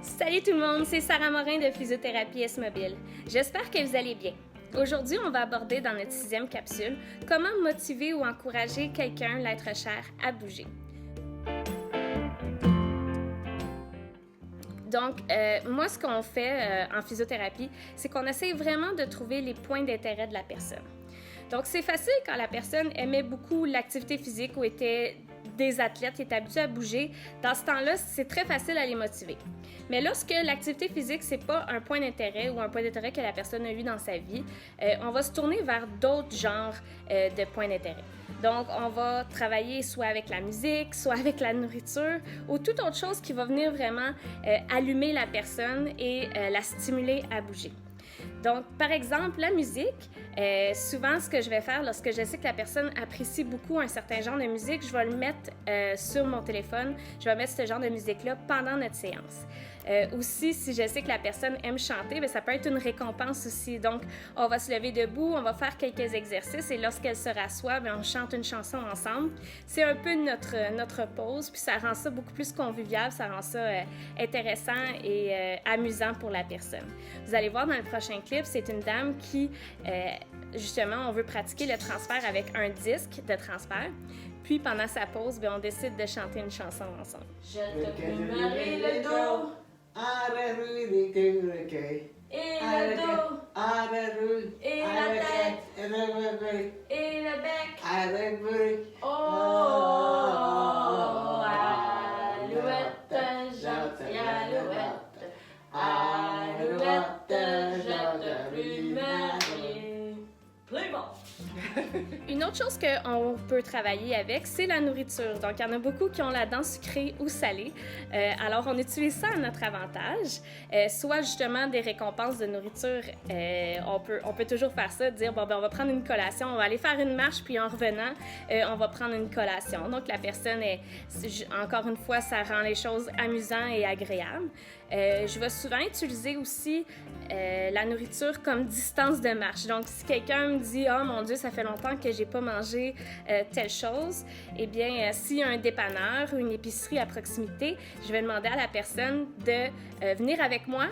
Salut tout le monde, c'est Sarah Morin de Physiothérapie S-Mobile. J'espère que vous allez bien. Aujourd'hui, on va aborder dans notre 6e capsule comment motiver ou encourager quelqu'un, l'être cher, à bouger. Donc, moi, ce qu'on fait en physiothérapie, c'est qu'on essaie vraiment de trouver les points d'intérêt de la personne. Donc, c'est facile quand la personne aimait beaucoup l'activité physique ou était des athlètes, est habitué à bouger. Dans ce temps-là, c'est très facile à les motiver. Mais lorsque l'activité physique, c'est pas un point d'intérêt ou un point d'intérêt que la personne a eu dans sa vie, on va se tourner vers d'autres genres de points d'intérêt. Donc, on va travailler soit avec la musique, soit avec la nourriture ou toute autre chose qui va venir vraiment allumer la personne et la stimuler à bouger. Donc, par exemple, la musique, souvent ce que je vais faire lorsque je sais que la personne apprécie beaucoup un certain genre de musique, je vais le mettre sur mon téléphone, je vais mettre ce genre de musique-là pendant notre séance. Aussi, si je sais que la personne aime chanter, bien, ça peut être une récompense aussi. Donc, on va se lever debout, on va faire quelques exercices et lorsqu'elle se rassoit, bien, on chante une chanson ensemble. C'est un peu notre pause, puis ça rend ça beaucoup plus convivial, ça rend ça intéressant et amusant pour la personne. Vous allez voir dans le prochain clip, c'est une dame qui, justement, on veut pratiquer le transfert avec un disque de transfert. Puis, pendant sa pause, bien, on décide de chanter une chanson ensemble. Je te plumerai le dos. Et le dos. Et la tête. Et le bec. Oh, alouette, gentille alouette. Alouette, je te plumerai. Plus bon. Une autre chose qu'on peut travailler avec, c'est la nourriture. Donc, il y en a beaucoup qui ont la dent sucrée ou salée. Alors, on utilise ça à notre avantage. Soit justement des récompenses de nourriture. On peut toujours faire ça, dire, bon, ben, on va prendre une collation, on va aller faire une marche, puis en revenant, on va prendre une collation. Donc, la personne, encore une fois, ça rend les choses amusantes et agréables. Je vais souvent utiliser aussi la nourriture comme distance de marche. Donc, si quelqu'un me dit « Oh mon Dieu, ça fait longtemps que j'ai pas mangé telle chose », eh bien, s'il y a un dépanneur ou une épicerie à proximité, je vais demander à la personne de venir avec moi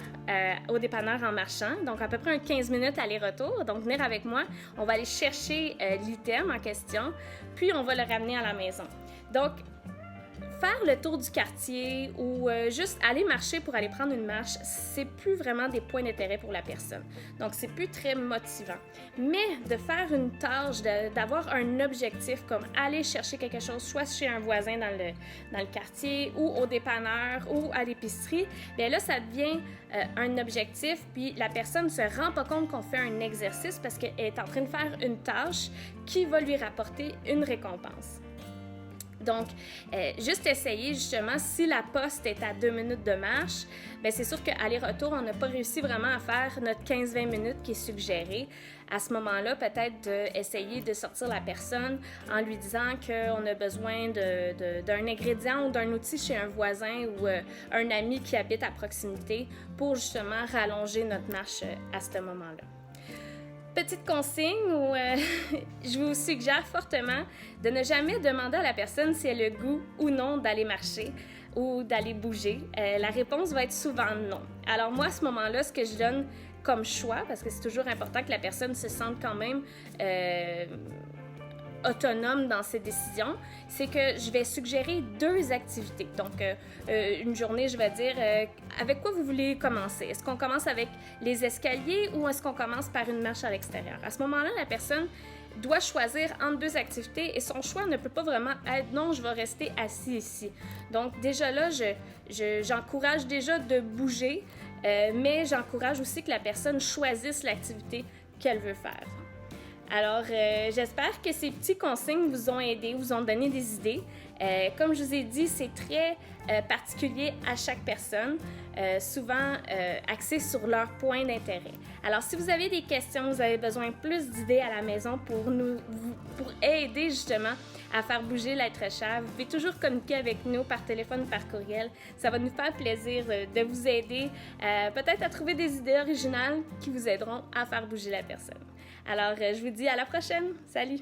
au dépanneur en marchant. Donc, à peu près un 15 minutes aller-retour. Donc, venir avec moi, on va aller chercher l'item en question, puis on va le ramener à la maison. Donc, faire le tour du quartier ou juste aller marcher pour aller prendre une marche, c'est plus vraiment des points d'intérêt pour la personne. Donc, c'est plus très motivant. Mais de faire une tâche, d'avoir un objectif comme aller chercher quelque chose, soit chez un voisin dans le quartier ou au dépanneur ou à l'épicerie, bien là, ça devient un objectif, puis la personne ne se rend pas compte qu'on fait un exercice parce qu'elle est en train de faire une tâche qui va lui rapporter une récompense. Donc, juste essayer, justement, si la poste est à 2 minutes de marche, bien, c'est sûr qu'aller-retour, on n'a pas réussi vraiment à faire notre 15-20 minutes qui est suggéré. À ce moment-là, peut-être d'essayer de sortir la personne en lui disant qu'on a besoin d'un ingrédient ou d'un outil chez un voisin ou un ami qui habite à proximité pour, justement, rallonger notre marche à ce moment-là. Petite consigne où je vous suggère fortement de ne jamais demander à la personne si elle a le goût ou non d'aller marcher ou d'aller bouger. La réponse va être souvent non. Alors moi, à ce moment-là, ce que je donne comme choix, parce que c'est toujours important que la personne se sente quand même autonome dans ses décisions, c'est que je vais suggérer 2 activités. Donc, une journée, je vais dire avec quoi vous voulez commencer. Est-ce qu'on commence avec les escaliers ou est-ce qu'on commence par une marche à l'extérieur? À ce moment-là, la personne doit choisir entre 2 activités et son choix ne peut pas vraiment être « non, je vais rester assis ici ». Donc, déjà là, j'encourage déjà de bouger, mais j'encourage aussi que la personne choisisse l'activité qu'elle veut faire. Alors, j'espère que ces petits consignes vous ont aidé, vous ont donné des idées. Comme je vous ai dit, c'est très particulier à chaque personne, souvent axé sur leur point d'intérêt. Alors, si vous avez des questions, vous avez besoin plus d'idées à la maison pour aider justement à faire bouger l'être cher, vous pouvez toujours communiquer avec nous par téléphone ou par courriel. Ça va nous faire plaisir de vous aider peut-être à trouver des idées originales qui vous aideront à faire bouger la personne. Alors, je vous dis à la prochaine. Salut!